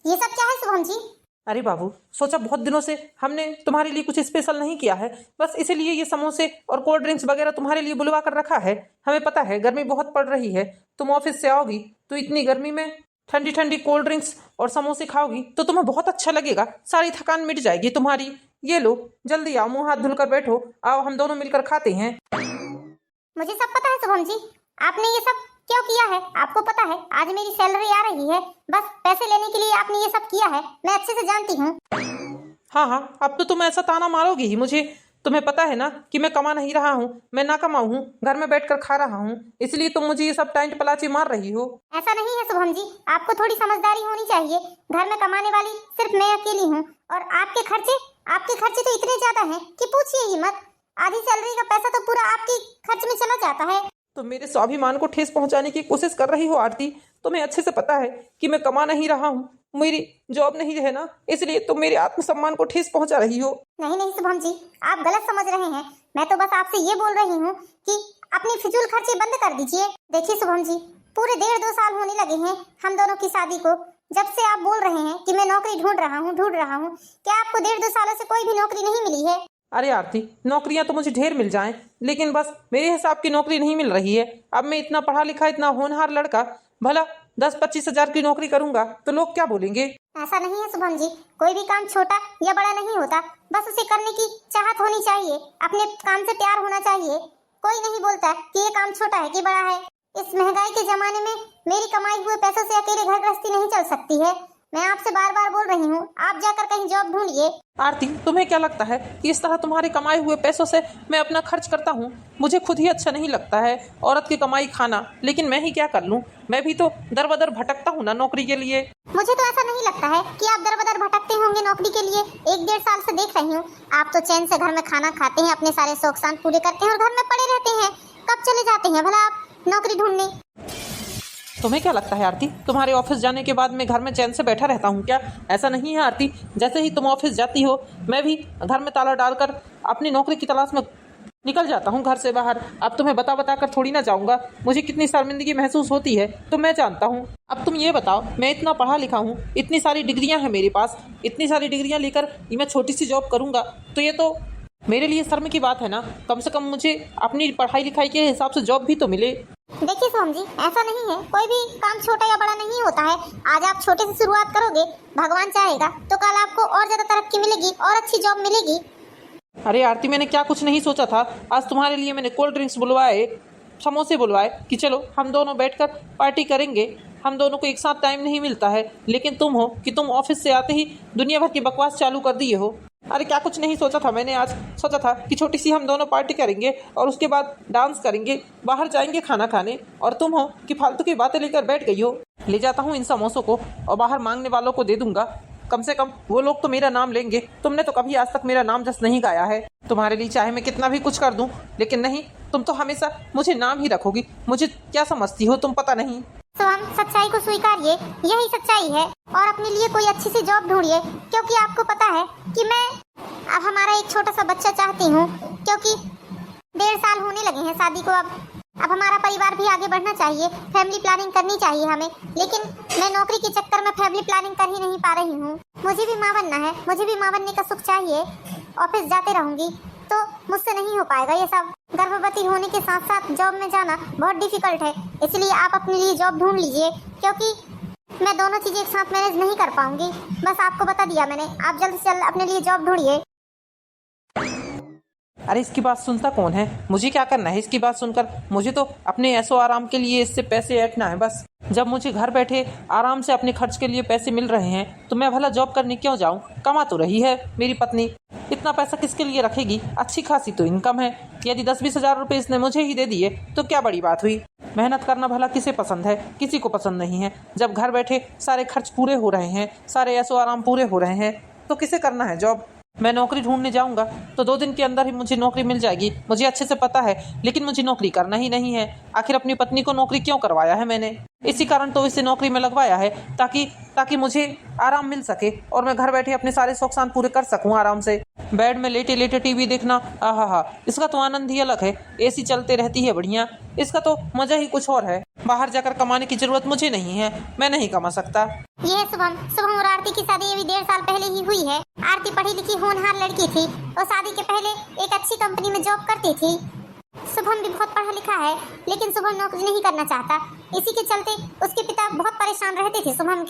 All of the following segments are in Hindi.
ये सब क्या है शुभम जी? अरे बाबू, सोचा बहुत दिनों से हमने तुम्हारे लिए कुछ स्पेशल नहीं किया है, बस इसीलिए ये समोसे और कोल्ड ड्रिंक्स वगैरह तुम्हारे लिए बुलवा कर रखा है। हमें पता है गर्मी बहुत पड़ रही है, तुम ऑफिस से आओगी तो इतनी गर्मी में ठंडी ठंडी कोल्ड ड्रिंक्स और समोसे खाओगी तो तुम्हें बहुत अच्छा लगेगा, सारी थकान मिट जाएगी तुम्हारी। ये लो, जल्दी आओ, मुंह हाथ धुलकर बैठो, आओ हम दोनों मिलकर खाते हैं। मुझे सब पता है शुभम जी, आपने ये सब क्यों किया है आपको पता है। आज मेरी सैलरी आ रही है, बस पैसे लेने के लिए आपने ये सब किया है, मैं अच्छे से जानती हूँ। हाँ हाँ, अब तो तुम ऐसा ताना मारोगी ही मुझे। तुम्हें पता है ना कि मैं कमा नहीं रहा हूँ, मैं ना कमाऊ हूँ, घर में बैठकर खा रहा हूँ, इसलिए तुम मुझे ये सब टाइट पलाची मार रही हो। ऐसा नहीं है शुभम जी, आपको थोड़ी समझदारी होनी चाहिए। घर में कमाने वाली सिर्फ मैं अकेली हूँ, और आपके खर्चे तो इतने ज्यादा हैं कि पूछिए ही मत। आधी सैलरी का पैसा तो पूरा आपके खर्च में चला जाता है। तो मेरे स्वाभिमान को ठेस पहुंचाने की कोशिश कर रही हो आरती। तुम्हें अच्छे से पता है कि मैं कमा नहीं रहा हूँ, मेरी जॉब नहीं है ना, इसलिए तुम मेरे आत्मसम्मान को ठेस पहुंचा रही हो। नहीं नहीं शुभम जी, आप गलत समझ रहे हैं। मैं तो बस आपसे ये बोल रही हूँ कि अपनी फिजूल खर्चे बंद कर दीजिए। देखिए शुभम जी, पूरे 1.5-2 साल होने लगे हैं हम दोनों की शादी को। जब से आप बोल रहे हैं कि मैं नौकरी ढूंढ रहा हूँ, क्या आपको 1.5-2 सालों से कोई भी नौकरी नहीं मिली है? अरे आरती, नौकरियां तो मुझे ढेर मिल जाएं, लेकिन बस मेरे हिसाब की नौकरी नहीं मिल रही है। अब मैं इतना पढ़ा लिखा, इतना होनहार लड़का, भला 10-25 हजार की नौकरी करूंगा तो लोग क्या बोलेंगे? ऐसा नहीं है शुभम जी, कोई भी काम छोटा या बड़ा नहीं होता, बस उसे करने की चाहत होनी चाहिए, अपने काम से प्यार होना चाहिए। कोई नहीं बोलता कि ये काम छोटा है कि बड़ा है। इस महंगाई के जमाने में मेरी कमाई हुए पैसों से अकेले घर गृहस्थी नहीं चल सकती है। मैं आपसे बार बार बोल रही हूँ, आप जाकर कहीं जॉब ढूंढिए। आरती, तुम्हें क्या लगता है कि इस तरह तुम्हारे कमाए हुए पैसों से मैं अपना खर्च करता हूँ? मुझे खुद ही अच्छा नहीं लगता है औरत की कमाई खाना, लेकिन मैं ही क्या कर लूँ, मैं भी तो दर बदर भटकता हूँ ना नौकरी के लिए। मुझे तो ऐसा नहीं लगता है कि आप दर बदर भटकते होंगे नौकरी के लिए। 1-1.5 साल से देख रही हूँ, आप तो चैन से घर में खाना खाते हैं, अपने सारे शौक शांत पूरे करते हैं और घर में पड़े रहते हैं। कब चले जाते हैं भला आप नौकरी ढूंढने? तुम्हें क्या लगता है आरती, तुम्हारे ऑफिस जाने के बाद मैं घर में चैन से बैठा रहता हूँ क्या? ऐसा नहीं है आरती, जैसे ही तुम ऑफिस जाती हो मैं भी घर में ताला डालकर अपनी नौकरी की तलाश में निकल जाता हूँ घर से बाहर। अब तुम्हें बता कर थोड़ी ना जाऊँगा, मुझे कितनी शर्मिंदगी महसूस होती है तो मैं जानता हूँ। अब तुम ये बताओ, मैं इतना पढ़ा लिखा हूँ, इतनी सारी डिग्रियाँ हैं मेरे पास, इतनी सारी डिग्रियाँ लेकर मैं छोटी सी जॉब करूँगा तो ये तो मेरे लिए शर्म की बात है ना। कम से कम मुझे अपनी पढ़ाई लिखाई के हिसाब से जॉब भी तो मिले। देखिए सोम जी, ऐसा नहीं है, कोई भी काम छोटा या बड़ा नहीं होता है। आज आप छोटे से शुरुआत करोगे, भगवान चाहेगा तो कल आपको और ज्यादा तरक्की मिलेगी और अच्छी जॉब मिलेगी। अरे आरती, मैंने क्या कुछ नहीं सोचा था। आज तुम्हारे लिए मैंने कोल्ड ड्रिंक्स बुलवाए, समोसे बुलवाए कि चलो हम दोनों बैठकर पार्टी करेंगे। हम दोनों को एक साथ टाइम नहीं मिलता है, लेकिन तुम हो कि तुम ऑफिस से आते ही दुनिया भर की बकवास चालू कर दिए हो। अरे क्या कुछ नहीं सोचा था मैंने, आज सोचा था कि छोटी सी हम दोनों पार्टी करेंगे और उसके बाद डांस करेंगे, बाहर जाएंगे खाना खाने, और तुम हो कि फालतू की बातें लेकर बैठ गई हो। ले जाता हूँ इन समोसों को और बाहर मांगने वालों को दे दूंगा, कम से कम वो लोग तो मेरा नाम लेंगे। तुमने तो कभी आज तक मेरा नाम जस नहीं गाया है। तुम्हारे लिए चाहे मैं कितना भी कुछ कर दूं, लेकिन नहीं, तुम तो हमेशा मुझे नाम ही रखोगी। मुझे क्या समझती हो तुम, पता नहीं। तो हम सच्चाई को स्वीकारिए, यही सच्चाई है, और अपने लिए कोई अच्छी सी जॉब ढूंढिए, क्योंकि आपको पता है कि मैं अब हमारा एक छोटा सा बच्चा चाहती हूँ, क्योंकि 1.5 साल होने लगे हैं शादी को। अब हमारा परिवार भी आगे बढ़ना चाहिए, फैमिली प्लानिंग करनी चाहिए हमें, लेकिन मैं नौकरी के चक्कर में फैमिली प्लानिंग कर ही नहीं पा रही हूँ। मुझे भी माँ बनना है, मुझे भी माँ बनने का सुख चाहिए। ऑफिस जाते रहूंगी तो मुझसे नहीं हो पाएगा ये सब। गर्भवती होने के साथ साथ जॉब में जाना बहुत डिफिकल्ट है, इसलिए आप अपने लिए जॉब ढूंढ लीजिए, क्योंकि मैं दोनों चीजें एक साथ मैनेज नहीं कर पाऊंगी। बस आपको बता दिया मैंने, आप जल्द से जल्द अपने लिए जॉब ढूंढिए। अरे इसकी बात सुनता कौन है? मुझे क्या करना है इसकी बात सुनकर? मुझे तो अपने ऐसो आराम के लिए इससे पैसे ऐंठना है बस। जब मुझे घर बैठे आराम से अपने खर्च के लिए पैसे मिल रहे हैं तो मैं भला जॉब करने क्यों जाऊं? कमा तो रही है मेरी पत्नी, इतना पैसा किसके लिए रखेगी? अच्छी खासी तो इनकम है। यदि 10-20 हजार रुपये इसने मुझे ही दे दिए तो क्या बड़ी बात हुई? मेहनत करना भला किसे पसंद है? किसी को पसंद नहीं है। जब घर बैठे सारे खर्च पूरे हो रहे हैं, सारे ऐसो आराम पूरे हो रहे हैं, तो किसे करना है जॉब? मैं नौकरी ढूंढने जाऊंगा तो 2 दिन के अंदर ही मुझे नौकरी मिल जाएगी, मुझे अच्छे से पता है, लेकिन मुझे नौकरी करना ही नहीं है। आखिर अपनी पत्नी को नौकरी क्यों करवाया है मैंने? इसी कारण तो इसे नौकरी में लगवाया है, ताकि मुझे आराम मिल सके और मैं घर बैठे अपने सारे शौक शान पूरे कर सकूं आराम से। बेड में लेटे लेटे टीवी देखना, आहा, इसका तो आनंद ही अलग है। एसी चलते रहती है बढ़िया, इसका तो मजा ही कुछ और है। बाहर जाकर कमाने की जरूरत मुझे नहीं है, मैं नहीं कमा सकता। ये है शुभम और आरती की शादी अभी 1.5 साल पहले ही हुई है। आरती पढ़ी लिखी होनहार लड़की थी और शादी के पहले एक अच्छी कंपनी में जॉब करती थी। शुभम भी बहुत पढ़ा लिखा है, लेकिन शुभम नौकरी नहीं करना चाहता। इसी के चलते उसके पिता बहुत परेशान रहते थे शुभम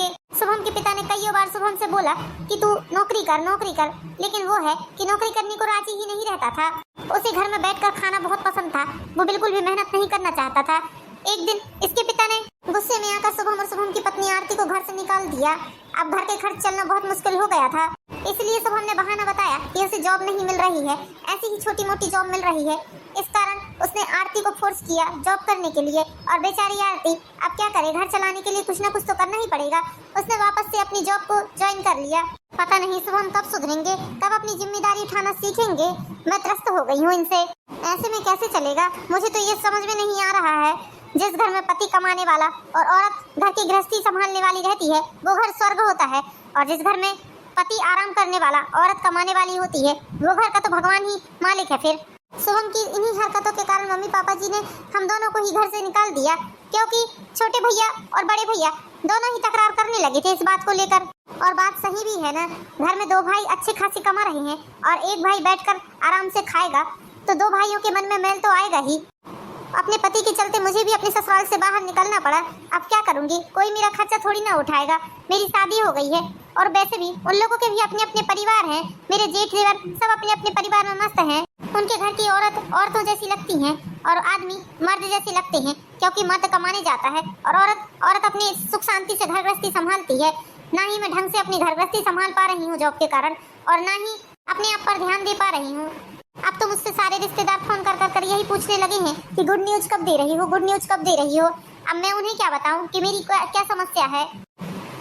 के पिता ने कई बार शुभम से बोला कि तू नौकरी कर, लेकिन वो है कि नौकरी करने को राजी ही नहीं रहता था। उसे घर में बैठकर खाना बहुत पसंद था, वो बिल्कुल भी मेहनत नहीं करना चाहता था। एक दिन इसके पिता ने गुस्से में आकर शुभम और शुभम की पत्नी आरती को घर से निकाल दिया। अब घर के खर्च चलना बहुत मुश्किल हो गया था, इसलिए शुभम ने बहाना बताया कि उसे जॉब नहीं मिल रही है, ऐसी ही छोटी मोटी जॉब मिल रही है। इस कारण उसने आरती को फोर्स किया जॉब करने के लिए, और बेचारी आरती अब क्या करे, घर चलाने के लिए कुछ न कुछ तो करना ही पड़ेगा। उसने वापस से अपनी जॉब को ज्वाइन कर लिया। पता नहीं शुभम कब सुधरेंगे, कब अपनी जिम्मेदारी उठाना सीखेंगे। मैं त्रस्त हो गई हूँ इनसे, ऐसे में कैसे चलेगा। मुझे तो ये समझ में नहीं आ रहा है, जिस घर में पति कमाने वाला और औरत घर की गृहस्थी संभालने वाली रहती है वो घर स्वर्ग होता है, और जिस घर में पति आराम करने वाला औरत कमाने वाली होती है वो घर का तो भगवान ही मालिक है। फिर शुभम की इन्हीं हरकतों के कारण मम्मी पापा जी ने हम दोनों को ही घर से निकाल दिया, क्योंकि छोटे भैया और बड़े भैया दोनों ही तकरार करने लगे थे इस बात को लेकर। और बात सही भी है ना, घर में 2 भाई अच्छे खासे कमा रहे हैं और एक भाई बैठकर आराम से खाएगा, तो 2 भाइयों के मन में मैल तो आएगा ही। अपने पति के चलते मुझे भी अपने ससुराल से बाहर निकलना पड़ा। अब क्या करूंगी, कोई मेरा खर्चा थोड़ी ना उठाएगा। मेरी शादी हो गई है, और वैसे भी उन लोगों के भी अपने अपने परिवार हैं। मेरे जेठ देवर सब अपने अपने परिवार में मस्त हैं। उनके घर की औरत औरतों जैसी लगती हैं और आदमी मर्द जैसे लगते हैं, क्योंकि मर्द कमाने जाता है और औरत अपनी सुख शांति से घर गृहस्थी संभालती है। ना ही मैं ढंग से अपनी घर गृहस्थी संभाल पा रही हूँ जॉब के कारण, और ना ही अपने आप पर ध्यान दे पा रही हूँ। अब तो मुझसे सारे रिश्तेदार फोन कर यही पूछने लगे हैं कि गुड न्यूज कब दे रही हो। अब मैं उन्हें क्या बताऊं कि मेरी क्या समस्या है।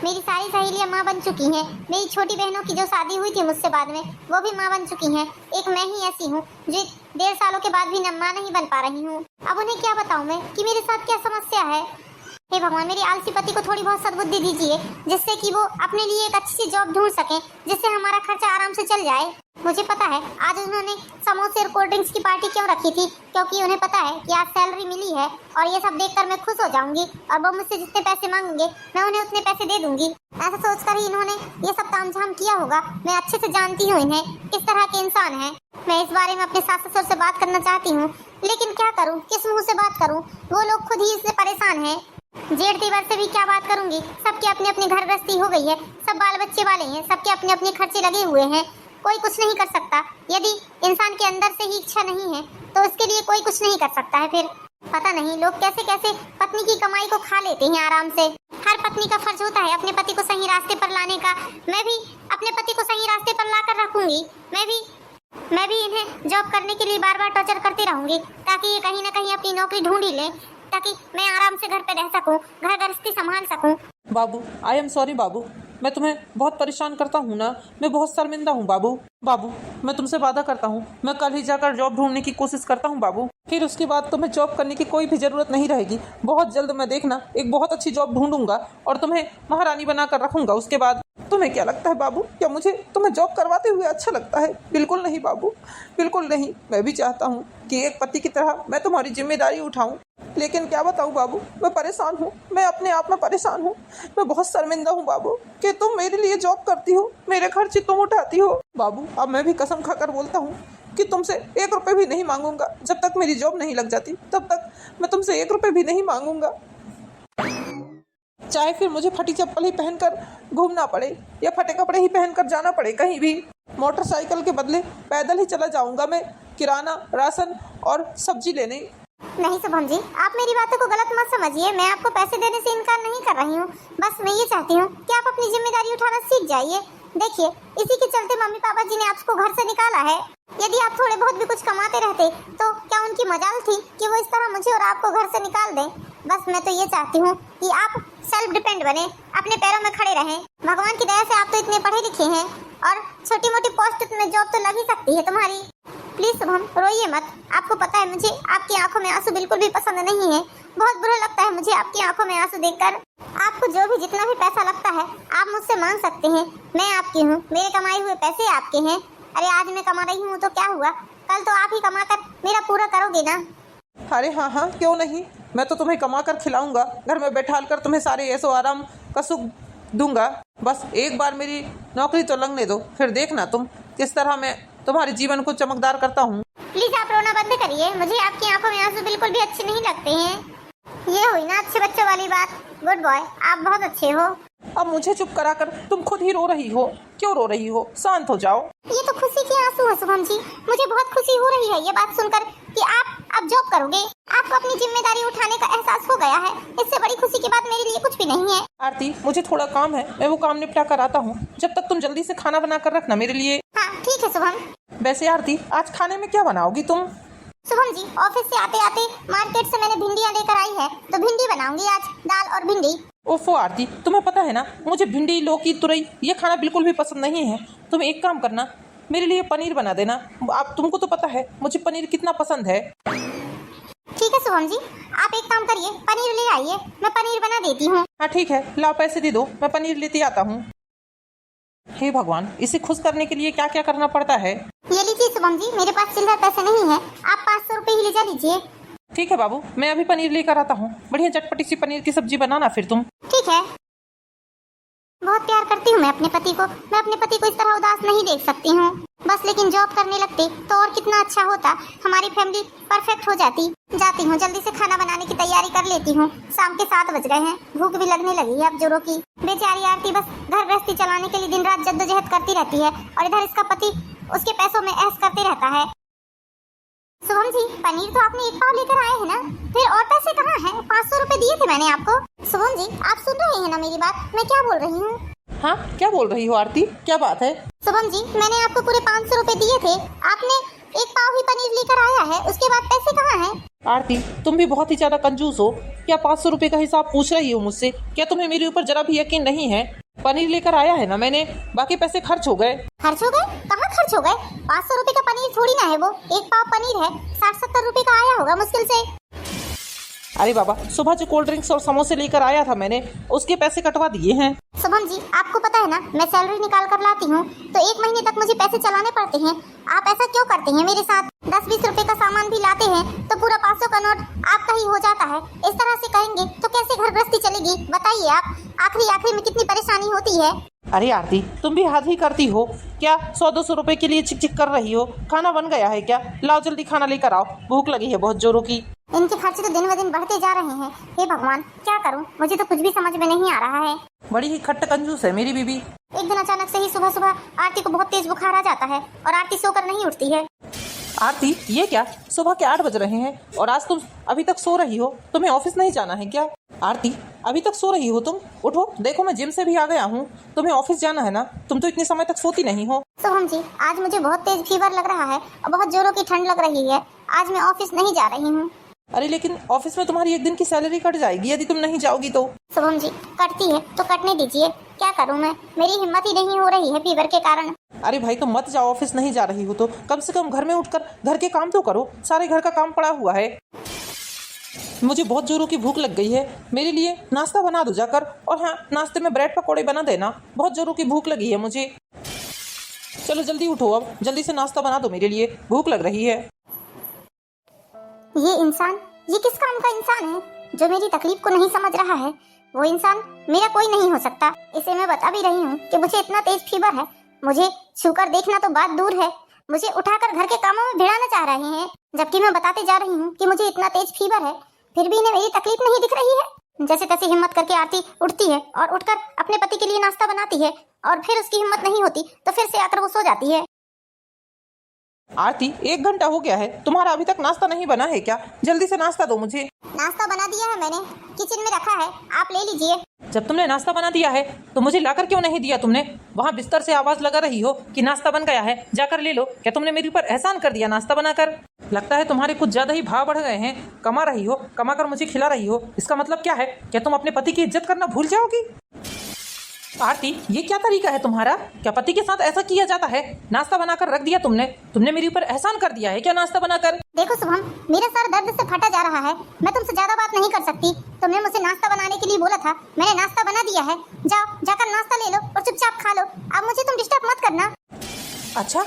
मेरी सारी सहेलियां माँ बन चुकी हैं। मेरी छोटी बहनों की जो शादी हुई थी मुझसे बाद में, वो भी माँ बन चुकी हैं। एक मैं ही ऐसी हूँ जो 1.5 सालों के बाद भी माँ नहीं बन पा रही हूँ। अब उन्हें क्या बताऊँ मैं कि मेरे साथ क्या समस्या है। हे भगवान, मेरी आलसी पति को थोड़ी बहुत सद्बुद्धि दीजिए, जिससे कि वो अपने लिए एक अच्छी सी जॉब ढूंढ सके, जिससे हमारा खर्चा आराम से चल जाए। मुझे पता है आज उन्होंने समोसे और कोल्ड ड्रिंक्स की पार्टी क्यों रखी थी, क्योंकि उन्हें पता है कि आज सैलरी मिली है और ये सब देखकर मैं खुश हो जाऊंगी, और वो मुझसे जितने पैसे मांगेंगे मैं उन्हें उतने पैसे दे दूंगी। ऐसा सोचकर ही इन्होंने ये सब तामझाम किया होगा। मैं अच्छे से जानती हूँ इन्हें, किस तरह के इंसान है। मैं इस बारे में अपने सास ससुर से बात करना चाहती हूँ, लेकिन क्या करूँ, किस मुँह से बात करूँ। वो लोग खुद ही इससे परेशान है। जेठ देवर से भी क्या बात करूंगी, सबके अपने अपने घर गृहस्थी हो गई है, सब बाल बच्चे वाले हैं, सबके अपने अपने खर्चे लगे हुए हैं। कोई कुछ नहीं कर सकता। यदि इंसान के अंदर से ही इच्छा नहीं है तो उसके लिए कोई कुछ नहीं कर सकता है। फिर पता नहीं लोग कैसे कैसे पत्नी की कमाई को खा लेते हैं आराम से। हर पत्नी का फर्ज होता है अपने पति को सही रास्ते पर लाने का। मैं भी अपने पति को सही रास्ते पर लाकर रखूंगी। मैं भी इन्हें जॉब करने के लिए बार बार टॉर्चर करती रहूंगी, ताकि ये कहीं ना कहीं अपनी नौकरी ढूंढ ही ले, ताकि मैं आराम से घर पे रह सकूं, घर गृहस्थी संभाल सकूं। बाबू, आई एम सॉरी बाबू, मैं तुम्हें बहुत परेशान करता हूँ ना, मैं बहुत शर्मिंदा हूँ बाबू। मैं तुमसे वादा करता हूँ, मैं कल ही जाकर जॉब ढूंढने की कोशिश करता हूँ बाबू। फिर उसके बाद तुम्हें जॉब करने की कोई भी जरूरत नहीं रहेगी। बहुत जल्द मैं देखना एक बहुत अच्छी जॉब ढूंढूंगा और तुम्हें महारानी बनाकर रखूंगा। उसके बाद तुम्हें क्या लगता है बाबू, क्या मुझे तुम्हें जॉब करवाते हुए अच्छा लगता है? बिल्कुल नहीं बाबू, बिल्कुल नहीं। मैं भी चाहता हूँ कि एक पति की तरह मैं तुम्हारी जिम्मेदारी उठाऊं, लेकिन क्या बताऊं बाबू, मैं परेशान हूँ। मैं अपने आप में परेशान हूँ। मैं बहुत शर्मिंदा हूँ बाबू कि तुम मेरे लिए जॉब करती हो, मेरे खर्चे तुम उठाती हो। बाबू, अब मैं भी कसम खाकर बोलता हूँ कि तुमसे 1 रुपये भी नहीं मांगूंगा। जब तक मेरी जॉब नहीं लग जाती तब तक मैं तुमसे 1 रुपये भी नहीं मांगूंगा। चाहे फिर मुझे फटी चप्पल ही पहनकर घूमना पड़े या फटे कपड़े ही पहनकर जाना पड़े कहीं भी। मोटरसाइकिल के बदले पैदल ही चला जाऊंगा मैं किराना, राशन और सब्जी लेने। नहीं शुभम जी, आप मेरी बातों को गलत मत समझिए। मैं आपको पैसे देने से इनकार नहीं कर रही हूँ। बस मैं ये चाहती हूँ कि आप अपनी जिम्मेदारी उठाना सीख जाइए। देखिए, इसी के चलते मम्मी पापा जी ने आपको घर से निकाला है। यदि आप थोड़े बहुत भी कुछ कमाते रहते तो क्या उनकी मजाल थी कि वो इस तरह मुझे और आपको घर से निकाल दें? बस मैं तो ये चाहती हूँ कि आप सेल्फ डिपेंड बने, अपने पैरों में खड़े रहें। भगवान की दया से आप तो इतने पढ़े लिखे हैं और छोटी मोटी पोस्ट में जॉब तो लग ही सकती है तुम्हारी। प्लीज शुभम रोइए मत। आपको पता है मुझे आपकी आंखों में आंसू बिल्कुल भी पसंद नहीं है। बहुत बुरा लगता है मुझे आपकी आंखों में आंसू देखकर। आपको जो भी जितना भी पैसा लगता है आप मुझसे मांग सकते हैं, मैं आपकी हूँ, मेरे कमाए हुए पैसे आपके हैं। अरे आज मैं कमा रही हूँ तो क्या हुआ, कल तो आप ही कमा कर मेरा पूरा करोगे ना। अरे हाँ हाँ, क्यों नहीं, मैं तो तुम्हें कमा कर खिलाऊंगा, घर में बैठाल कर तुम्हें सारे ऐसो आराम का सुख दूंगा। बस एक बार मेरी नौकरी तो लगने दो, फिर देखना तुम किस तरह मैं तुम्हारे जीवन को चमकदार करता हूँ। प्लीज आप रोना बंद करिए, मुझे आपकी आंखों में आंसू बिल्कुल भी अच्छे नहीं लगते हैं। ये हुई ना अच्छे बच्चों वाली बात। गुड बॉय, आप बहुत अच्छे हो। अब मुझे चुप कराकर तुम खुद ही रो रही हो, क्यों रो रही हो, शांत हो जाओ। ये तो खुशी के आंसू है शुभम जी, मुझे बहुत खुशी हो रही है ये बात सुनकर कि आप अब जॉब करोगे, आपको अपनी जिम्मेदारी उठाने का एहसास हो गया है। इससे बड़ी खुशी की बात मेरे लिए कुछ भी नहीं है। आरती, मुझे थोड़ा काम है, मैं वो काम निपटा कर आता हूँ, जब तक तुम जल्दी से खाना बना कर रखना मेरे लिए। हाँ ठीक है शुभम। वैसे आरती, आज खाने में क्या बनाओगी तुम? शुभम जी, ऑफिस से आते आते मार्केट से मैंने भिंडियाँ लेकर आई है, तो भिंडी बनाऊंगी आज, दाल और भिंडी। ओफो आरती, तुम्हें पता है ना मुझे भिंडी, लौकी, तुरई ये खाना बिल्कुल भी पसंद नहीं है। तुम एक काम करना, मेरे लिए पनीर बना देना। आप तुमको तो पता है मुझे पनीर कितना पसंद है। ठीक है शुभम जी, आप एक काम करिए, पनीर ले आइए, मैं पनीर बना देती हूँ। हाँ ठीक है, लाओ पैसे दे दो, मैं पनीर लेते आता हूँ। हे भगवान, इसे खुश करने के लिए क्या क्या करना पड़ता है। ये लीजिए शुभम जी, मेरे पास चिल्लर पैसे नहीं है, आप 500 रुपए ही ले जा लीजिए। ठीक है बाबू, मैं अभी पनीर लेकर आता हूँ। बढ़िया चटपटी सी पनीर की सब्जी बनाना फिर तुम। ठीक है। बहुत प्यार करती हूँ मैं अपने पति को, मैं अपने पति को इस तरह उदास नहीं देख सकती हूँ। बस लेकिन जॉब करने लगते तो और कितना अच्छा होता, हमारी फैमिली परफेक्ट हो जाती। जाती हूँ, जल्दी से खाना बनाने की तैयारी कर लेती हूँ। शाम के 7 बज गए हैं, भूख भी लगने लगी है अब जोरों की। बेचारी आरती बस घर गृहस्थी चलाने के लिए दिन रात जद्दोजहद करती रहती है और इधर इसका पति उसके पैसों में ऐश करते रहता है। शुभम जी, पनीर तो आपने 1 पाव लेकर आए हैं ना, फिर और पैसे कहाँ हैं? 500 रुपए दिए थे मैंने आपको। शुभम जी, आप सुन रहे हैं ना मेरी बात, मैं क्या बोल रही हूँ? हाँ, क्या बोल रही हो आरती, क्या बात है? शुभम जी, मैंने आपको पूरे 500 रुपए दिए थे, आपने 1 पाव ही पनीर लेकर आया है, उसके बाद पैसे कहाँ हैं? आरती, तुम भी बहुत ही ज्यादा कंजूस हो। क्या 500 रुपए का हिसाब पूछ रही हो मुझसे? क्या तुम्हें मेरे ऊपर जरा भी यकीन नहीं है? पनीर लेकर आया है ना मैंने, बाकी पैसे खर्च हो गए। खर्च हो गए? कहाँ खर्च हो गए? 500 रुपए का पनीर थोड़ी ना है वो, 1 पाव पनीर है, 60-70 रुपए का आया होगा मुश्किल से। अरे बाबा, सुबह जो कोल्ड ड्रिंक्स और समोसे लेकर आया था मैंने, उसके पैसे कटवा दिए हैं। शुभम जी, आपको पता है ना मैं सैलरी निकाल कर लाती हूँ तो 1 महीने तक मुझे पैसे चलाने पड़ते हैं। आप ऐसा क्यों करते हैं मेरे साथ? 10-20 रुपए का सामान भी लाते हैं तो पूरा 500 का नोट आपका ही हो जाता है। इस तरह से कहेंगे तो कैसे घर गृहस्थी चलेगी बताइए आप? आखिरी में कितनी परेशानी होती है। अरे आरती, तुम भी हद ही करती हो क्या? 100-200 रुपए के लिए चिक चिक कर रही हो। खाना बन गया है क्या? लाओ जल्दी खाना लेकर आओ, भूख लगी है बहुत जोरों की। इनके खर्चे तो दिन ब दिन बढ़ते जा रहे हैं। हे भगवान, क्या करूं? मुझे तो कुछ भी समझ में नहीं आ रहा है। बड़ी ही खट्ट कंजूस है मेरी बीबी। एक दिन अचानक से ही सुबह सुबह आरती को बहुत तेज बुखार आ जाता है और आरती सोकर नहीं उठती है। आरती, ये क्या? सुबह के 8 बज रहे हैं और आज तुम अभी तक सो रही हो? तुम्हें ऑफिस नहीं जाना है क्या? आरती, अभी तक सो रही हो तुम? उठो, देखो मैं जिम से भी आ गया हूँ, तुम्हें ऑफिस जाना है ना। तुम तो इतने समय तक सोती नहीं हो। शुभम जी, आज मुझे बहुत तेज फीवर लग रहा है और बहुत जोरों की ठंड लग रही है। आज मैं ऑफिस नहीं जा रही हूँ। अरे लेकिन ऑफिस में तुम्हारी एक दिन की सैलरी कट जाएगी यदि तुम नहीं जाओगी तो। शुभम जी, कटती है तो कटने दीजिए, क्या करूँ मैं? मेरी हिम्मत ही नहीं हो रही है फीवर के कारण। अरे भाई, तुम मत जाओ, ऑफिस नहीं जा रही हो तो कम से कम घर में उठकर घर के काम तो करो। सारे घर का काम पड़ा हुआ है। मुझे बहुत जोरों की भूख लग गई है, मेरे लिए नाश्ता बना दो जाकर। और हाँ, नाश्ते में ब्रेड पकौड़े बना देना, बहुत जोरों की भूख लगी है मुझे। चलो जल्दी उठो, अब जल्दी से नाश्ता बना दो मेरे लिए, भूख लग रही है। ये इंसान, ये किस काम का इंसान है जो मेरी तकलीफ को नहीं समझ रहा है? वो इंसान मेरा कोई नहीं हो सकता। इसे मैं बता भी रही हूँ कि मुझे इतना तेज फीवर है, मुझे छूकर देखना तो बात दूर है, मुझे उठाकर घर के कामों में भिड़ाना चाह रहे हैं। जबकि मैं बताते जा रही हूँ कि मुझे इतना तेज फीवर है, फिर भी इन्हें मेरी तकलीफ नहीं दिख रही है। जैसे तैसे हिम्मत करके आरती उठती है और उठकर अपने पति के लिए नाश्ता बनाती है और फिर उसकी हिम्मत नहीं होती तो फिर से आकर वो सो जाती है। आरती, 1 घंटा हो गया है, तुम्हारा अभी तक नाश्ता नहीं बना है क्या? जल्दी से नाश्ता दो मुझे। नाश्ता बना दिया है मैंने, किचन में रखा है, आप ले लीजिए। जब तुमने नाश्ता बना दिया है तो मुझे लाकर क्यों नहीं दिया तुमने? वहाँ बिस्तर से आवाज लगा रही हो कि नाश्ता बन गया है, जाकर ले लो। क्या तुमने मेरे ऊपर एहसान कर दिया नाश्ता बनाकर? लगता है तुम्हारे कुछ ज्यादा ही भाव बढ़ गए हैं। कमा रही हो, कमा कर मुझे खिला रही हो, इसका मतलब क्या है? क्या तुम अपने पति की इज्जत करना भूल जाओगी? आरती, ये क्या तरीका है तुम्हारा? क्या पति के साथ ऐसा किया जाता है? नाश्ता बनाकर रख दिया तुमने मेरे ऊपर एहसान कर दिया है क्या नाश्ता बनाकर? देखो शुभम, मेरा सर दर्द से फटा जा रहा है, मैं तुमसे ज्यादा बात नहीं कर सकती। तुमने मुझे नाश्ता बनाने के लिए बोला था, मैंने नाश्ता बना दिया है। जाओ, जाकर नाश्ता ले लो और चुपचाप खा लो। अब मुझे तुम डिस्टर्ब मत करना। अच्छा,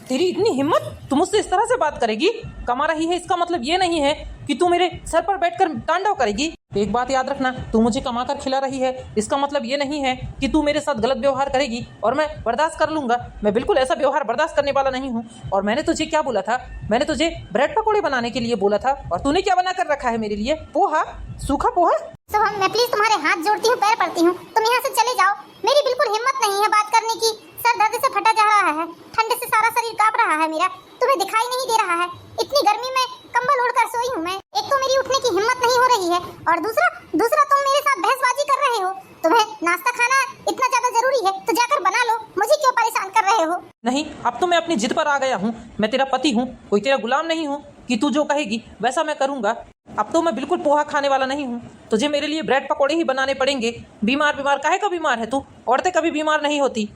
तेरी इतनी हिम्मत, तू मुझसे इस तरह से बात करेगी? कमा रही है इसका मतलब ये नहीं है कि तू मेरे सर पर बैठकर तांडव करेगी। एक बात याद रखना, तू मुझे कमा कर खिला रही है, इसका मतलब ये नहीं है कि तू मेरे साथ गलत व्यवहार करेगी और मैं बर्दाश्त कर लूंगा। मैं बिल्कुल ऐसा व्यवहार बर्दाश्त करने वाला नहीं हूँ। और मैंने तुझे क्या बोला था? मैंने तुझे ब्रेड पकौड़े बनाने के लिए बोला था और तूने क्या बना कर रखा है मेरे लिए? पोहा, सूखा पोहा। शुभम, मैं प्लीज तुम्हारे हाथ जोड़ती हूँ, पैर पड़ती हूँ, तुम यहाँ से चले जाओ। मेरी बिल्कुल हिम्मत नहीं है बात करने की। सर दर्द से फटा जा रहा है, ठंड से सारा शरीर कांप रहा है मेरा। तुम्हें दिखाई नहीं दे रहा है? इतनी गर्मी में कंबल ओढ़कर सोई हूँ मैं। एक तो मेरी उठने की हिम्मत नहीं हो रही है और दूसरा तुम मेरे साथ बहसबाजी कर रहे हो। तुम्हें नाश्ता खाना इतना ज्यादा जरूरी है तो जाकर बना लो, मुझे क्यों परेशान कर रहे हो? नहीं, अब तो मैं अपनी जिद पर आ गया हूँ। मैं तेरा पति हूँ, कोई तेरा गुलाम नहीं हूँ कि तू जो कहेगी वैसा मैं करूँगा। अब तो मैं बिल्कुल पोहा खाने वाला नहीं हूँ। तुझे मेरे लिए ब्रेड पकौड़े ही बनाने पड़ेंगे। बीमार काहे का बीमार है तू? औरतें कभी बीमार नहीं होती।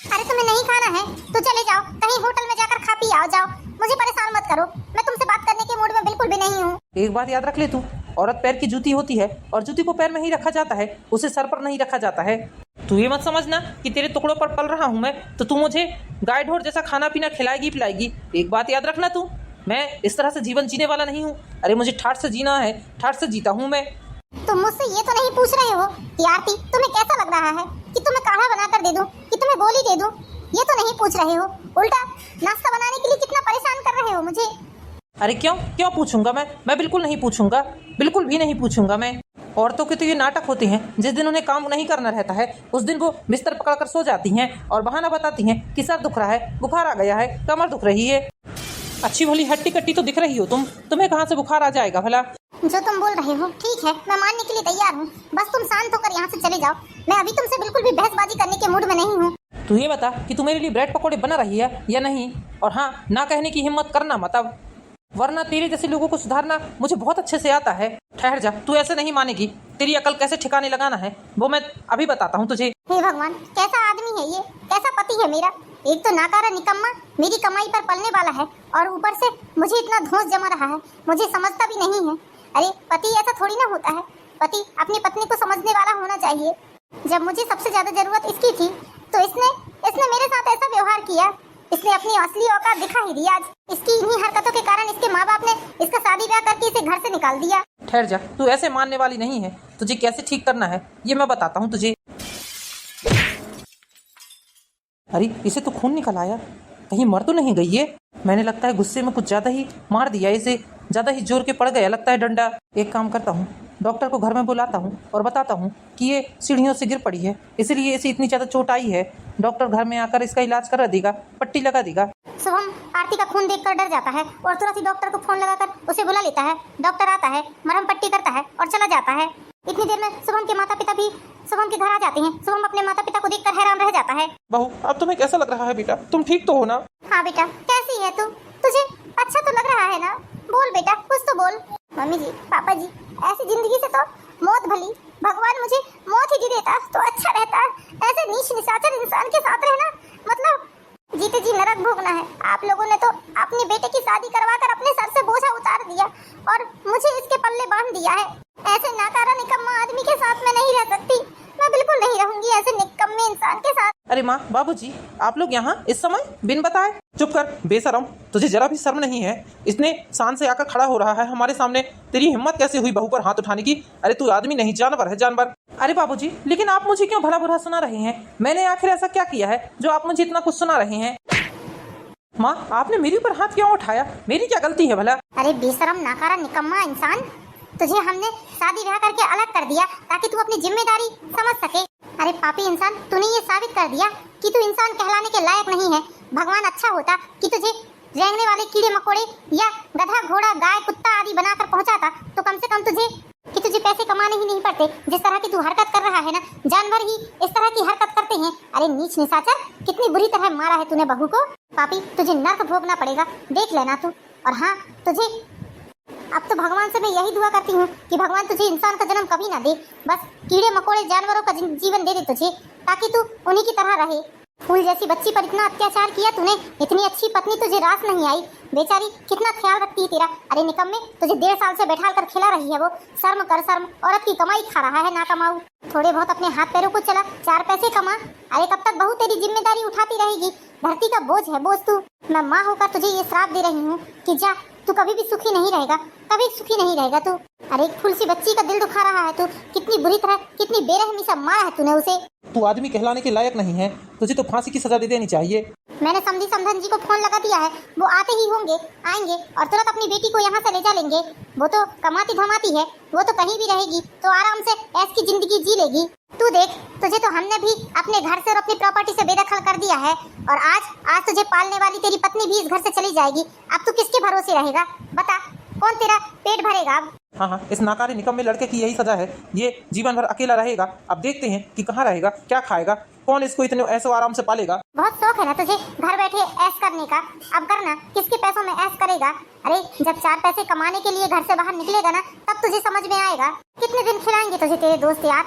अरे तुम्हें नहीं खाना है तो चले जाओ, कहीं होटल में जाकर खा पी आओ। जाओ, मुझे परेशान मत करो, मैं तुमसे बात करने के मूड में बिल्कुल भी नहीं हूँ। एक बात याद रख ले तू, औरत पैर की जूती होती है और जूती को पैर में ही रखा जाता है, उसे सर पर नहीं रखा जाता है। तू ये मत समझना कि तेरे टुकड़ों पर पल रहा हूँ मैं तो तू मुझे गाय ढोर जैसा खाना पीना खिलाएगी पिलाएगी। एक बात याद रखना तू, मैं इस तरह से जीवन जीने वाला नहीं हूँ। अरे मुझे ठाठ से जीना है, ठाठ से जीता हूँ मैं। तुम मुझसे ये तो नहीं पूछ रहे हो कि आरती तुम्हें कैसा लग रहा है, कि तुम्हें काढ़ा बनाकर दे दूं, कि तुम्हें गोली दे दूं? ये तो नहीं पूछ रहे हो, उल्टा नाश्ता बनाने के लिए कितना परेशान कर रहे हो मुझे। अरे क्यों पूछूंगा मैं बिल्कुल नहीं पूछूंगा, बिल्कुल भी नहीं पूछूंगा मैं। औरतों के तो ये नाटक होते हैं, जिस दिन उन्हें काम नहीं करना रहता है उस दिन वो बिस्तर पकड़कर सो जाती हैं और बहाना बताती हैं कि सर दुख रहा है, बुखार आ गया है, कमर दुख रही है। अच्छी भली हट्टी कट्टी तो दिख रही हो तुम्हें कहाँ से बुखार आ जाएगा भला? जो तुम बोल रहे हो ठीक है, मैं मानने के लिए तैयार हूँ, बस तुम शांत होकर यहाँ से चले जाओ। मैं अभी तुमसे बिल्कुल भी बहसबाजी करने के मूड में नहीं हूँ। तू ये बता कि तू मेरे लिए ब्रेड पकौड़े बना रही है या नहीं? और हाँ, ना कहने की हिम्मत करना मत अब, वरना तेरे जैसे लोगों को सुधारना मुझे बहुत अच्छे से आता है। ठहर जा, तू ऐसे नहीं मानेगी। तेरी अकल कैसे ठिकाने लगाना है वो मैं अभी बताता हूँ तुझे। हे भगवान, कैसा आदमी है ये, कैसा पति है मेरा। एक तो नाकारा निकम्मा, मेरी कमाई पर पलने वाला है और ऊपर से मुझे इतना धौंस जमा रहा है, मुझे समझता भी नहीं है। अरे पति ऐसा थोड़ी ना होता है, पति अपनी पत्नी को समझने वाला होना चाहिए। जब मुझे सबसे ज्यादा जरूरत इसकी थी तो इसने मेरे साथ ऐसा व्यवहार किया। इसने अपनी असली औकात दिखा ही दिया। आज इसकी इन्हीं हरकतों के कारण इसके माँ बाप ने इसका शादी ब्याह करके इसे घर से निकाल दिया। ठहर जा, तू ऐसे मानने वाली नहीं है। तुझे कैसे ठीक करना है ये मैं बताता हूँ तुझे। अरे इसे तो खून निकल आया, कहीं मर तो नहीं गई ये? मैंने लगता है गुस्से में कुछ ज्यादा ही मार दिया इसे, ज्यादा ही जोर के पड़ गया लगता है डंडा। एक काम करता हूँ, डॉक्टर को घर में बुलाता हूँ और बताता हूँ कि ये सीढ़ियों से गिर पड़ी है, इसलिए इसे इतनी ज्यादा चोट आई है। डॉक्टर घर में आकर इसका इलाज करा देगा, पट्टी लगा देगा। शुभम आरती का खून देखकर डर जाता है और तुरंत ही डॉक्टर को फोन लगाकर उसे बुला लेता है। डॉक्टर आता है, मरहम पट्टी करता है और चला जाता है। इतनी देर में शुभम के माता पिता भी शुभम के घर आ जाते हैं। शुभम अपने माता पिता को देखकर हैरान रह जाता है। बहू, अब तुम्हें कैसा लग रहा है बेटा? तुम ठीक तो हो ना? हाँ बेटा, कैसी है तू? तुझे अच्छा तो लग रहा है ना? बोल बेटा, कुछ तो बोल। मम्मी जी, पापा जी, ऐसी जिंदगी से तो मौत भली, भगवान मुझे मौत ही दे देता तो अच्छा रहता। ऐसे नीच निशाचर इंसान के साथ रहना मतलब जीते जी नरक भोगना है। आप लोगों ने तो अपने बेटे की शादी करवाकर अपने सर से बोझा उतार दिया और मुझे इसके पल्ले बांध दिया है। ऐसे नाकारा निकम्मा आदमी के साथ मैं नहीं रह सकती, मैं बिल्कुल नहीं रहूंगी ऐसे निकम्मे इंसान के साथ। अरे माँ, बाबूजी, आप लोग यहाँ इस समय बिन बताए? चुप कर बेशरम, तुझे जरा भी शर्म नहीं है? इसने शान से आकर खड़ा हो रहा है हमारे सामने, तेरी हिम्मत कैसे हुई बहू पर हाथ उठाने की? अरे तू आदमी नहीं जानवर है, जानवर। अरे बाबूजी, लेकिन आप मुझे क्यों भला बुरा सुना रहे हैं? मैंने आखिर ऐसा क्या किया है जो आप मुझे इतना कुछ सुना रहे हैं? माँ, आपने मेरे ऊपर हाथ क्यों उठाया? मेरी क्या गलती है भला? अरे बेशरम नाकारा निकम्मा इंसान, तुझे हमने शादी ब्याह करके अलग कर दिया ताकि तू अपनी जिम्मेदारी समझ सके। अरे पापी इंसान, तूने ये साबित कर दिया कि तू इंसान कहलाने के लायक नहीं है। भगवान अच्छा होता कि तुझे रेंगने वाले कीड़े मकोड़े या गधा घोड़ा गाय कुत्ता आदि बनाकर पहुंचाता तो कम से कम तुझे पैसे कमाने ही नहीं पड़ते। जिस तरह की तू हरकत कर रहा है ना, जानवर ही इस तरह की हरकत करते हैं। अरे नीच निशाचर, कितनी बुरी तरह मारा है तूने बहू को। पापी, तुझे नर्क भोगना पड़ेगा, देख लेना तू। और हाँ, तुझे अब तो भगवान से मैं यही दुआ करती हूँ कि भगवान तुझे इंसान का जन्म कभी ना दे, बस कीड़े मकोड़े जानवरों का जीवन दे दे तुझे, ताकि तू उन्हीं की तरह रहे। फूल जैसी बच्ची पर इतना अत्याचार किया तूने, इतनी अच्छी पत्नी तुझे रास नहीं आई, बेचारी कितना ख्याल रखती है तेरा। अरे निकम्मे, तुझे 1.5 साल से बैठा कर खिला रही है वो। शर्म कर शर्म, औरत की कमाई खा रहा है ना कमाऊ। थोड़े बहुत अपने हाथ पैरों को चला, 4 पैसे कमा। अरे कब तक बहू तेरी जिम्मेदारी उठाती रहेगी? धरती का बोझ है बोझ तू। मैं माँ होकर तुझे ये श्राप दे रही हूँ कि जा, तू कभी भी सुखी नहीं रहेगा, कभी सुखी नहीं रहेगा तू। अरे एक फूल सी बच्ची का दिल दुखा रहा है तू, कितनी बुरी तरह, कितनी बेरहमी से मारा है तूने उसे। तू आदमी कहलाने के लायक नहीं है, तुझे तो फांसी की सजा दे देनी चाहिए। मैंने समधी समधन जी को फोन लगा दिया है, वो आते ही होंगे, आएंगे और तुरंत अपनी बेटी को यहाँ से ले जा लेंगे। वो तो कमाती धमाती है, वो तो कहीं भी रहेगी तो आराम से ऐश की जिंदगी जी लेगी। तू देख, तुझे तो हमने भी अपने घर से और अपनी प्रॉपर्टी से बेदखल कर दिया है, और आज तुझे पालने वाली तेरी पत्नी भी इस घर से चली जाएगी। अब तू किसके भरोसे रहेगा? बता, कौन तेरा पेट भरेगा अब? हाँ, इस नाकारे निकम्मे लड़के की यही सजा है। ये जीवन भर अकेला रहेगा। अब देखते हैं कि कहाँ रहेगा, क्या खाएगा, कौन इसको इतने ऐसो आराम से पालेगा। बहुत शौक है ना तुझे घर बैठे ऐश करने का, अब करना। किसके पैसों में ऐश करेगा? अरे जब 4 पैसे कमाने के लिए घर से बाहर निकलेगा ना, तब तुझे समझ में आएगा। कितने दिन खिलाएंगे तुझे तेरे दोस्त यार?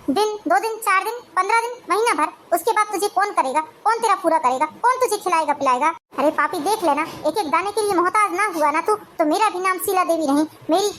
दिन, 2 दिन, 4 दिन, 15 दिन, महीना भर। उसके बाद तुझे कौन करेगा? कौन तेरा पूरा करेगा? कौन तुझे खिलाएगा पिलाएगा? अरे पापी देख लेना, एक एक दाने के लिए मोहताज ना हुआ ना तू, तो मेरा भी नाम शीला देवी नहीं, मेरी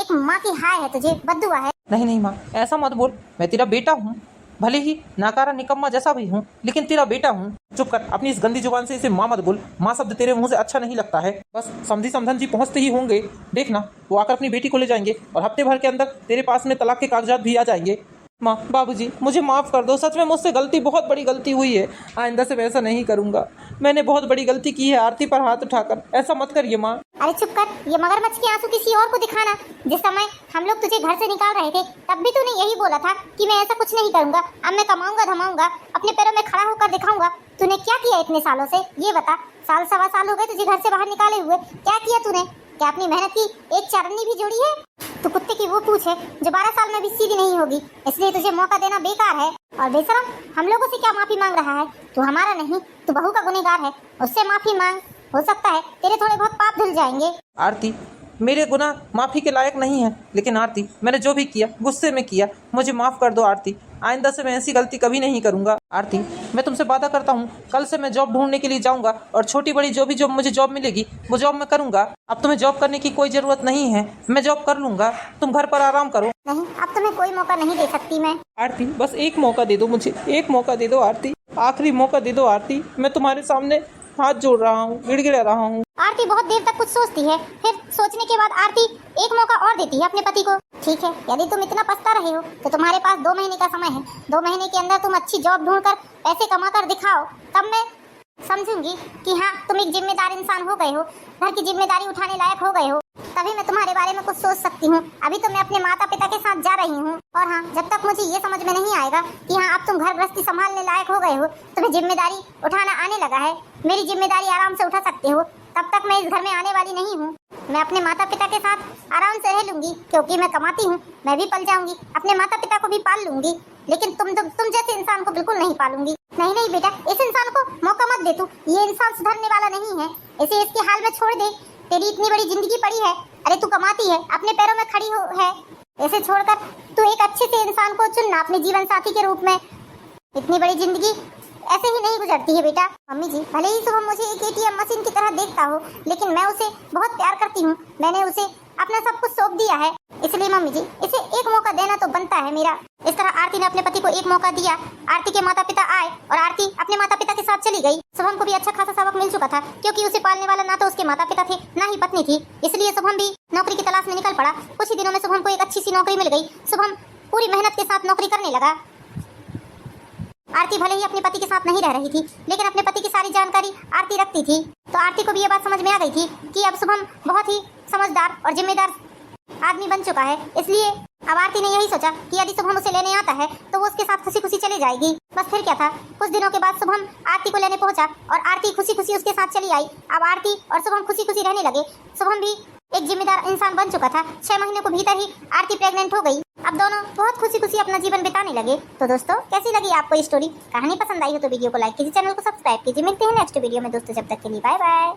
एक माँ की हाय है तुझे, बद्दुआ है। नहीं माँ, ऐसा मत बोल। मैं तेरा बेटा हूँ, भले ही नाकारा निकम्मा जैसा भी हूँ, लेकिन तेरा बेटा हूँ। चुप कर, अपनी इस गंदी जुबान से इसे माँ मत बोल। माँ शब्द तेरे मुंह से अच्छा नहीं लगता है। बस समधी समधन जी पहुँचते ही होंगे, देखना वो आकर अपनी बेटी को ले जाएंगे और हफ्ते भर के अंदर तेरे पास में तलाक के कागजात भी आ जाएंगे। माँ, बाबूजी, मुझे माफ़ कर दो, सच में मुझसे गलती, बहुत बड़ी गलती हुई है। आइंदा से मैं ऐसा नहीं करूँगा। मैंने बहुत बड़ी गलती की है आरती पर हाथ उठाकर। ऐसा मत करिए माँ। अरे चुप कर, ये मगरमच्छ के आंसू किसी और को दिखाना। जिस समय हम लोग तुझे घर से निकाल रहे थे, तब भी तूने यही बोला था कि मैं ऐसा कुछ नहीं करूँगा, अब मैं कमाऊंगा धमाऊंगा, अपने पैरों में खड़ा होकर दिखाऊंगा। तूने क्या किया इतने सालों से, ये बता। साल सवा साल हो गए तुझे घर से बाहर निकाले हुए, क्या किया तूने? क्या अपनी मेहनत की एक चारनी भी जोड़ी है? तू कुत्ते की वो पूछ है जो 12 साल में भी सीधी नहीं होगी, इसलिए तुझे मौका देना बेकार है। और बेशरम, हम लोगों से क्या माफी मांग रहा है? तू हमारा नहीं, तू बहू का गुनहगार है, उससे माफी मांग। हो सकता है तेरे थोड़े बहुत पाप धुल जाएंगे। आरती, मेरे गुनाह माफ़ी के लायक नहीं है, लेकिन आरती, मैंने जो भी किया गुस्से में किया, मुझे माफ़ कर दो आरती। आइंदा से मैं ऐसी गलती कभी नहीं करूँगा। आरती, मैं तुमसे वादा करता हूँ, कल से मैं जॉब ढूंढने के लिए जाऊँगा और छोटी बड़ी जो भी जॉब मुझे जॉब मिलेगी वो जॉब मैं करूँगा। अब तुम्हें जॉब करने की कोई ज़रूरत नहीं है, मैं जॉब कर लूँगा, तुम घर पर आराम करो। नहीं, अब तुम्हें कोई मौका नहीं दे सकती मैं। आरती, बस एक मौका दे दो मुझे, एक मौका दे दो आरती, आखिरी मौका दे दो आरती। मैं तुम्हारे सामने हाथ जोड़ रहा हूँ, गिड़गिड़ा रहा हूँ। आरती बहुत देर तक कुछ सोचती है, फिर सोचने के बाद आरती एक मौका और देती है अपने पति को। ठीक है, यदि तुम इतना पछता रहे हो तो तुम्हारे पास 2 महीने का समय है। 2 महीने के अंदर तुम अच्छी जॉब ढूंढकर पैसे कमा कर दिखाओ, तब मैं समझूंगी कि हाँ, तुम एक जिम्मेदार इंसान हो गए हो, घर की जिम्मेदारी उठाने लायक हो गए हो। तभी मैं तुम्हारे बारे में कुछ सोच सकती हूँ। अभी तो मैं अपने माता पिता के साथ जा रही हूँ, और हाँ, जब तक मुझे ये समझ में नहीं आएगा कि हाँ, अब तुम घर गृहस्थी संभालने लायक हो गए हो, तुम्हें जिम्मेदारी उठाना आने लगा है, मेरी जिम्मेदारी आराम से उठा सकते हो, तब तक मैं इस घर में आने वाली नहीं हूँ। मैं अपने माता पिता के साथ आराम से रह लूंगी, क्योंकि मैं कमाती हूँ, मैं भी पल जाऊंगी, अपने माता पिता को भी पाल लूंगी। लेकिन तुम जैसे इंसान को बिल्कुल नहीं पालूंगी। नहीं नहीं बेटा, इस इंसान को मौका मत दे तू, ये इंसान सुधरने वाला नहीं है, इसे इसके हाल में छोड़ दे। तेरी इतनी बड़ी जिंदगी पड़ी है, अरे तू कमाती है, अपने पैरों में खड़ी है, इसे छोड़कर तू एक अच्छे से इंसान को चुनना अपने जीवन साथी के रूप में। इतनी बड़ी जिंदगी ऐसे ही नहीं गुजरती है बेटा। मम्मी जी, भले ही सुबह मुझे एक ATM मशीन की तरह देखता हो, लेकिन मैं उसे बहुत प्यार करती हूँ। मैंने उसे अपना सब कुछ सौंप दिया है, इसलिए मम्मी जी, इसे एक मौका देना तो बनता है मेरा। इस तरह आरती ने अपने पति को एक मौका दिया। आरती के माता पिता आए और आरती अपने माता पिता के साथ चली गई। शुभम को भी अच्छा खासा सबक मिल चुका था, क्योंकि उसे पालने वाला ना तो उसके माता पिता थे, ना ही पत्नी थी, इसलिए शुभम भी नौकरी की तलाश में निकल पड़ा। कुछ ही दिनों में शुभम को एक अच्छी सी नौकरी मिल गई। शुभम पूरी मेहनत के साथ नौकरी करने लगा। आरती भले ही अपने पति के साथ नहीं रह रही थी, लेकिन अपने पति की सारी जानकारी आरती रखती थी। तो आरती को भी ये बात समझ में आ गई थी कि अब शुभम बहुत ही समझदार और जिम्मेदार आदमी बन चुका है। इसलिए अब आरती ने यही सोचा कि यदि शुभम उसे लेने आता है तो वो उसके साथ खुशी खुशी चली जाएगी। बस फिर क्या था, कुछ दिनों के बाद शुभम आरती को लेने पहुंचा और आरती खुशी खुशी उसके साथ चली आई। अब आरती और शुभम खुशी खुशी रहने लगे। शुभम भी एक जिम्मेदार इंसान बन चुका था। 6 महीने को भीतर ही आरती प्रेग्नेंट हो गई। अब दोनों बहुत खुशी खुशी अपना जीवन बिताने लगे। तो दोस्तों, कैसी लगी आपको ये स्टोरी? कहानी पसंद आई हो तो वीडियो को लाइक कीजिए, चैनल को सब्सक्राइब कीजिए। मिलते हैं नेक्स्ट वीडियो में दोस्तों, जब तक के लिए बाय बाय।